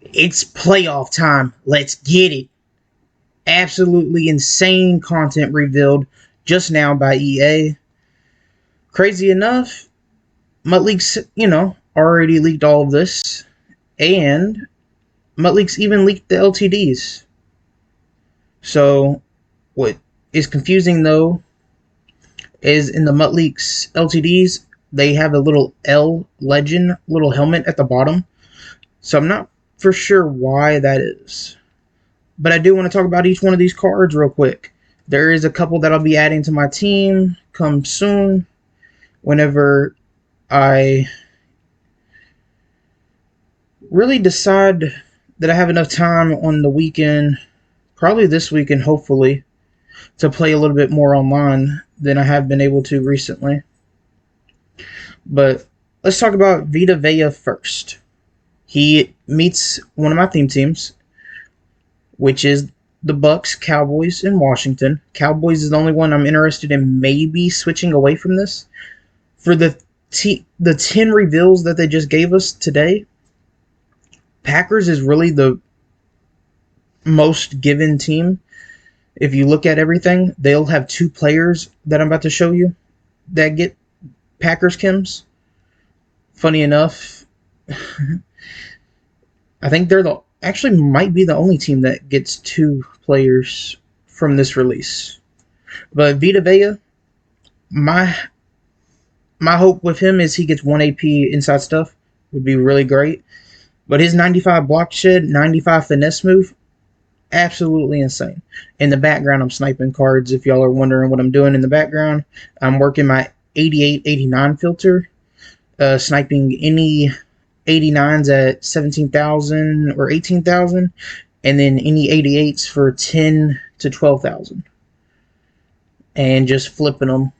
It's playoff time. Let's get it. Absolutely insane content revealed just now by EA. Crazy enough, MutLeaks, already leaked all of this. And MutLeaks even leaked the LTDs. So, what is confusing though is in the MutLeaks LTDs, they have a little L legend, little helmet at the bottom. So, I'm not for sure why that is. But I do want to talk about each one of these cards real quick. There is a couple that I'll be adding to my team come soon. Whenever I really decide that I have enough time on the weekend, probably this weekend, hopefully, to play a little bit more online than I have been able to recently. But let's talk about Vita Vea first. He meets one of my theme teams, which is the Bucks, Cowboys, and Washington. Cowboys is the only one I'm interested in maybe switching away from this. For the 10 reveals that they just gave us today, Packers is really the most given team. If you look at everything, they'll have 2 players that I'm about to show you that get Packers chems. Funny enough, I think they're actually might be the only team that gets 2 players from this release. But Vita Vea, my hope with him is he gets 1 AP inside stuff. Would be really great. But his 95 block shed, 95 finesse move, absolutely insane. In the background, I'm sniping cards. If y'all are wondering what I'm doing in the background, I'm working my 88, 89 filter, sniping any 89s at 17,000 or 18,000, and then any 88s for 10 to 12,000. And just flipping them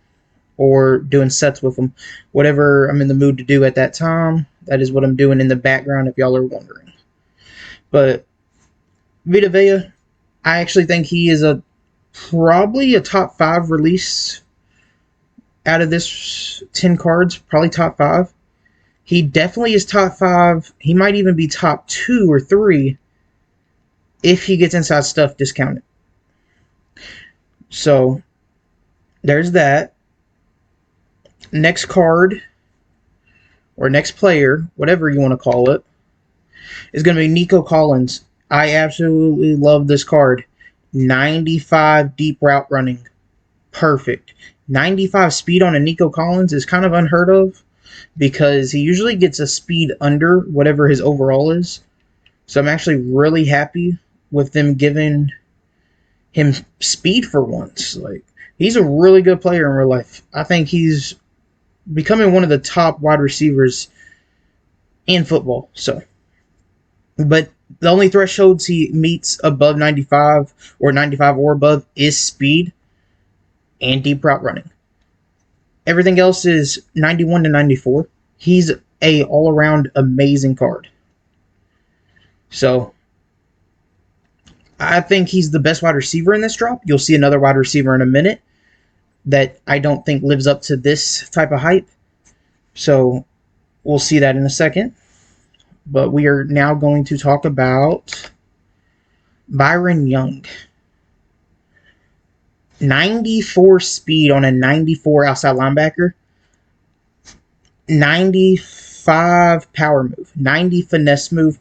or doing sets with them. Whatever I'm in the mood to do at that time, that is what I'm doing in the background if y'all are wondering. But Vita Vea, I actually think he is probably a top 5 release out of this 10 cards, probably top 5. He definitely is top 5. He might even be top 2 or 3 if he gets inside stuff discounted. So, there's that. Next card, or next player, whatever you want to call it, is going to be Nico Collins. I absolutely love this card. 95 deep route running. Perfect. 95 speed on a Nico Collins is kind of unheard of because he usually gets a speed under whatever his overall is. So I'm actually really happy with them giving him speed for once. Like, he's a really good player in real life. I think he's becoming one of the top wide receivers in football. So, but the only thresholds he meets above 95 or 95 or above is speed and deep route running. Everything else is 91 to 94. He's a all-around amazing card. So, I think he's the best wide receiver in this drop. You'll see another wide receiver in a minute that I don't think lives up to this type of hype. So, we'll see that in a second. But we are now going to talk about Byron Young. 94 speed on a 94 outside linebacker. 95 power move. 90 finesse move.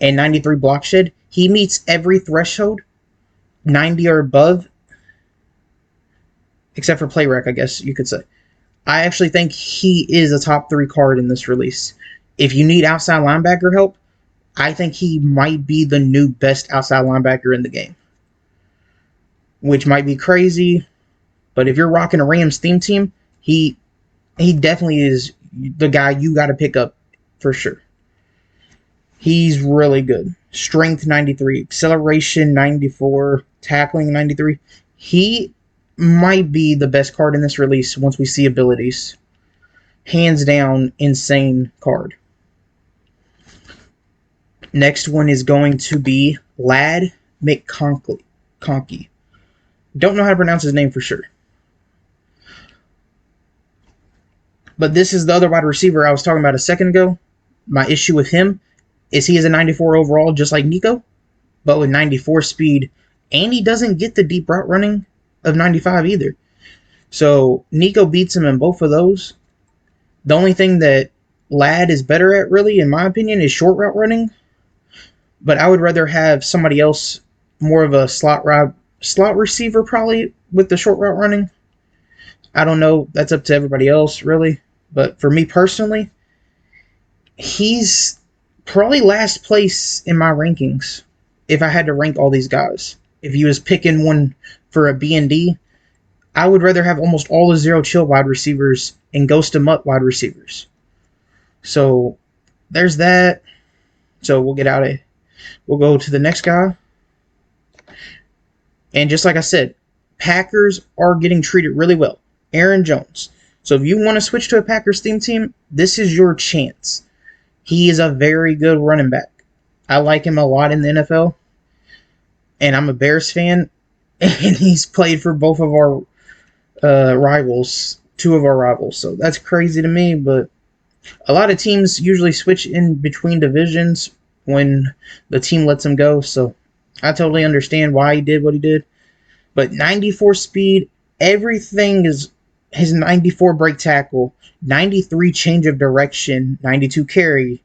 And 93 block shed. He meets every threshold. 90 or above. Except for play rec, I guess you could say. I actually think he is a top 3 card in this release. If you need outside linebacker help, I think he might be the new best outside linebacker in the game. Which might be crazy, but if you're rocking a Rams theme team, he definitely is the guy you got to pick up for sure. He's really good. Strength 93, acceleration 94, tackling 93. He might be the best card in this release once we see abilities. Hands down, insane card. Next one is going to be Lad McConkey. Don't know how to pronounce his name for sure. But this is the other wide receiver I was talking about a second ago. My issue with him, is he is a 94 overall, just like Nico, but with 94 speed, and he doesn't get the deep route running of 95 either. So Nico beats him in both of those. The only thing that Ladd is better at, really, in my opinion, is short route running. But I would rather have somebody else, more of a slot receiver, probably, with the short route running. I don't know. That's up to everybody else, really. But for me personally, he's probably last place in my rankings if I had to rank all these guys. If you was picking one for a B and D, I would rather have almost all the zero chill wide receivers and ghost them up wide receivers. So there's that. So we'll get out of it. We'll go to the next guy. And just like I said, Packers are getting treated really well. Aaron Jones. So if you want to switch to a Packers theme team, this is your chance. He is a very good running back. I like him a lot in the NFL. And I'm a Bears fan. And he's played for both of our rivals. Two of our rivals. So that's crazy to me. But a lot of teams usually switch in between divisions when the team lets him go. So I totally understand why he did what he did. But 94 speed, everything is his 94 break tackle, 93 change of direction, 92 carry.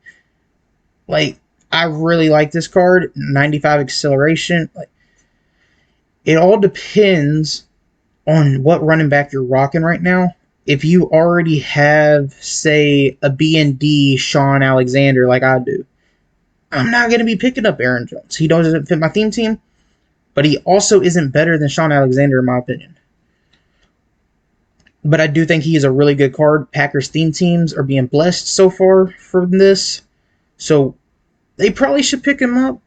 Like, I really like this card. 95 acceleration. Like, it all depends on what running back you're rocking right now. If you already have, say, a B&D Sean Alexander like I do, I'm not going to be picking up Aaron Jones. He doesn't fit my theme team, but he also isn't better than Sean Alexander in my opinion. But I do think he is a really good card. Packers theme teams are being blessed so far from this. So they probably should pick him up.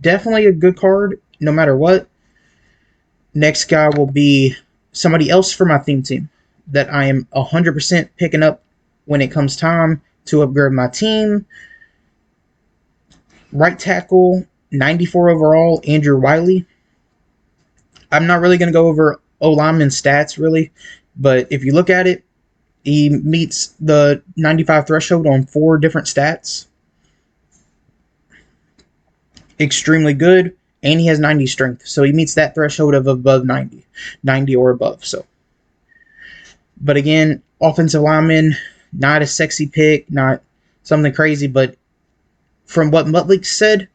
Definitely a good card, no matter what. Next guy will be somebody else for my theme team that I am 100% picking up when it comes time to upgrade my team. Right tackle, 94 overall, Andrew Wiley. I'm not really going to go over O-lineman stats, really. But if you look at it, he meets the 95 threshold on 4 different stats. Extremely good. And he has 90 strength. So he meets that threshold of above 90. 90 or above. So, but again, offensive lineman, not a sexy pick. Not something crazy. But from what Mutlik said,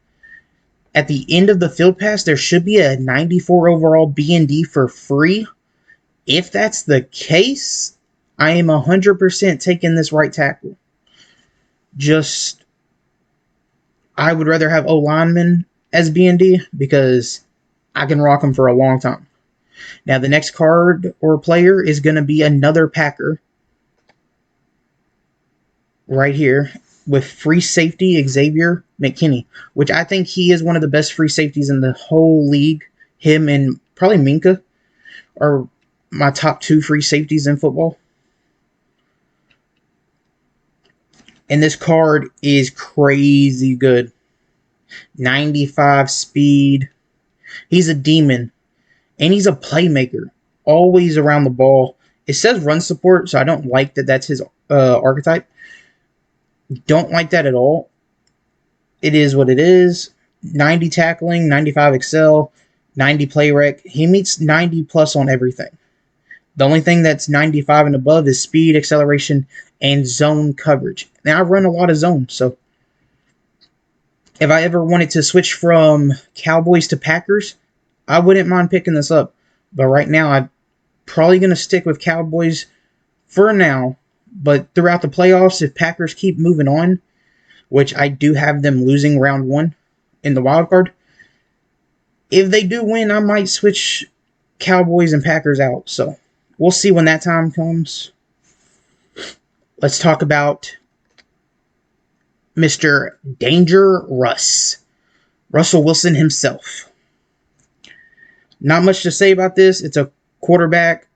at the end of the field pass, there should be a 94 overall B&D for free. If that's the case, I am 100% taking this right tackle. Just, I would rather have O-lineman as B&D because I can rock him for a long time. Now, the next card or player is going to be another Packer. Right here with free safety Xavier McKinney, which I think he is one of the best free safeties in the whole league. Him and probably Minka are my top 2 free safeties in football. And this card is crazy good. 95 speed. He's a demon. And he's a playmaker. Always around the ball. It says run support, so I don't like that that's his archetype. Don't like that at all. It is what it is. 90 tackling, 95 excel, 90 play rec. He meets 90 plus on everything. The only thing that's 95 and above is speed, acceleration, and zone coverage. Now, I run a lot of zones, so if I ever wanted to switch from Cowboys to Packers, I wouldn't mind picking this up. But right now, I'm probably going to stick with Cowboys for now. But throughout the playoffs, if Packers keep moving on, which I do have them losing round 1 in the wild card, if they do win, I might switch Cowboys and Packers out. So we'll see when that time comes. Let's talk about Mr. Danger Russ. Russell Wilson himself. Not much to say about this. It's a quarterback.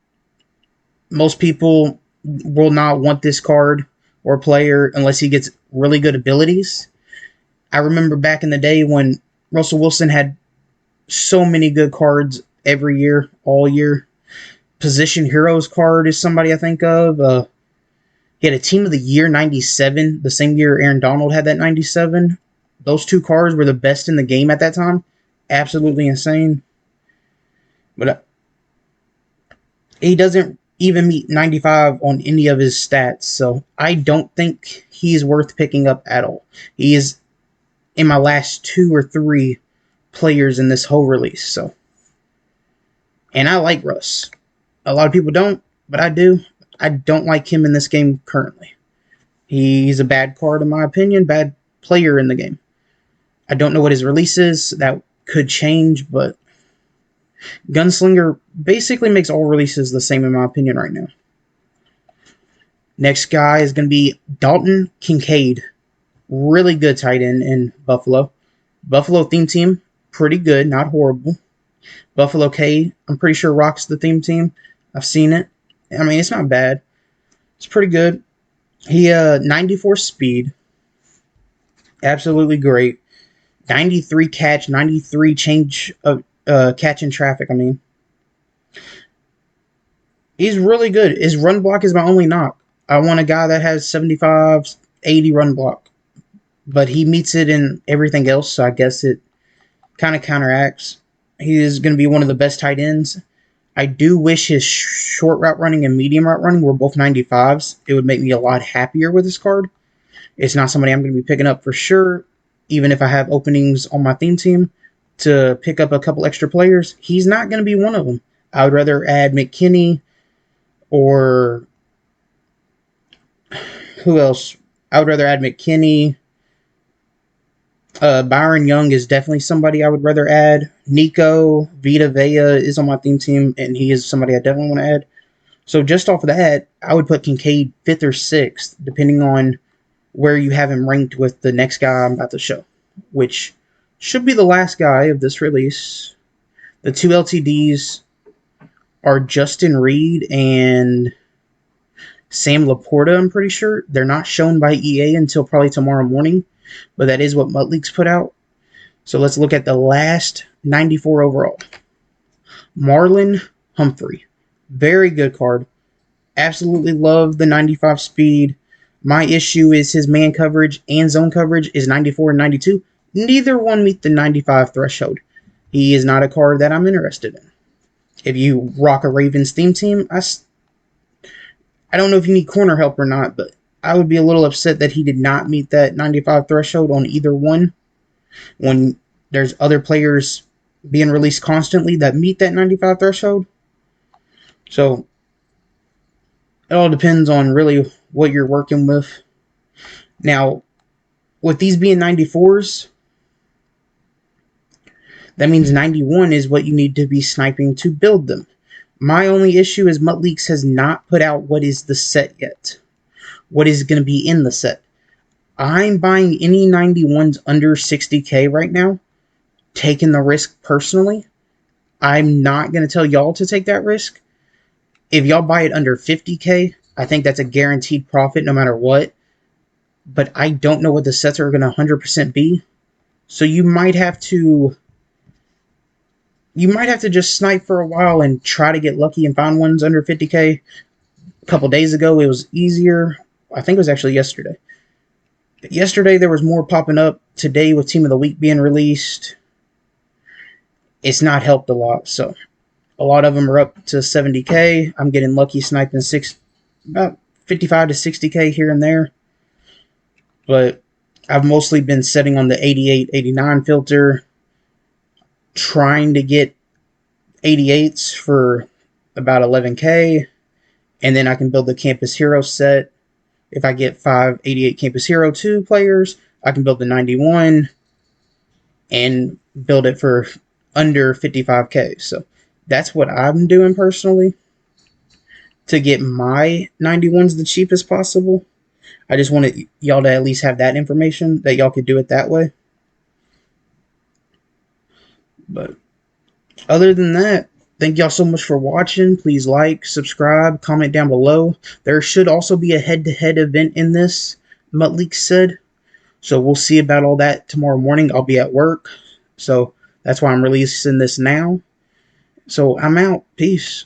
Most people will not want this card or player unless he gets really good abilities. I remember back in the day when Russell Wilson had so many good cards every year, all year. Position Heroes card is somebody I think of. He had a Team of the Year 97, the same year Aaron Donald had that 97. Those two cards were the best in the game at that time. Absolutely insane. But he doesn't even meet 95 on any of his stats, so I don't think he's worth picking up at all. He is in my last 2 or 3 players in this whole release, so. And I like Russ. A lot of people don't, but I do. I don't like him in this game currently. He's a bad card in my opinion, bad player in the game. I don't know what his release is. That could change, but Gunslinger basically makes all releases the same in my opinion right now. Next guy is going to be Dalton Kincaid. Really good tight end in Buffalo. Buffalo theme team, pretty good, not horrible. Buffalo K, I'm pretty sure rocks the theme team. I've seen it. I mean, it's not bad. It's pretty good. He 94 speed. Absolutely great. 93 catch, 93 change of catch in traffic, I mean. He's really good. His run block is my only knock. I want a guy that has 75, 80 run block. But he meets it in everything else, so I guess it kind of counteracts. He is going to be one of the best tight ends. I do wish his short route running and medium route running were both 95s. It would make me a lot happier with this card. It's not somebody I'm going to be picking up for sure, even if I have openings on my theme team to pick up a couple extra players. He's not going to be one of them. I would rather add McKinney or who else? I would rather add McKinney. Byron Young is definitely somebody I would rather add. Nico, Vita Vea is on my theme team, and he is somebody I definitely want to add. So just off of that, I would put Kincaid 5th or 6th, depending on where you have him ranked with the next guy I'm about to show, which should be the last guy of this release. The 2 LTDs are Justin Reed and Sam Laporta, I'm pretty sure. They're not shown by EA until probably tomorrow morning, but that is what MUT Leaks put out. So let's look at the last 94 overall. Marlin Humphrey. Very good card. Absolutely love the 95 speed. My issue is his man coverage and zone coverage is 94 and 92. Neither one meet the 95 threshold. He is not a card that I'm interested in. If you rock a Ravens theme team, I don't know if you need corner help or not, but I would be a little upset that he did not meet that 95 threshold on either one when there's other players being released constantly that meet that 95 threshold. So it all depends on really what you're working with. Now, with these being 94s, that means 91 is what you need to be sniping to build them. My only issue is MUT Leaks has not put out what is the set yet. What is going to be in the set. I'm buying any 91s under 60k right now, taking the risk personally. I'm not going to tell y'all to take that risk. If y'all buy it under 50k, I think that's a guaranteed profit no matter what. But I don't know what the sets are going to 100% be. So you might have to just snipe for a while and try to get lucky and find ones under 50k. A couple days ago, it was easier. I think it was actually yesterday. Yesterday, there was more popping up. Today, with Team of the Week being released, it's not helped a lot. So, a lot of them are up to 70k. I'm getting lucky sniping about 55 to 60k here and there. But I've mostly been setting on the 88, 89 filter, trying to get 88s for about 11k. And then I can build the Campus Hero set. If I get 5 88 Campus Hero 2 players, I can build the 91 and build it for under 55k. So that's what I'm doing personally to get my 91s the cheapest possible. I just wanted y'all to at least have that information, that y'all could do it that way. But other than that, thank y'all so much for watching. Please like, subscribe, comment down below. There should also be a head-to-head event in this, MUT Leaks said. So we'll see about all that tomorrow morning. I'll be at work. So that's why I'm releasing this now. So I'm out. Peace.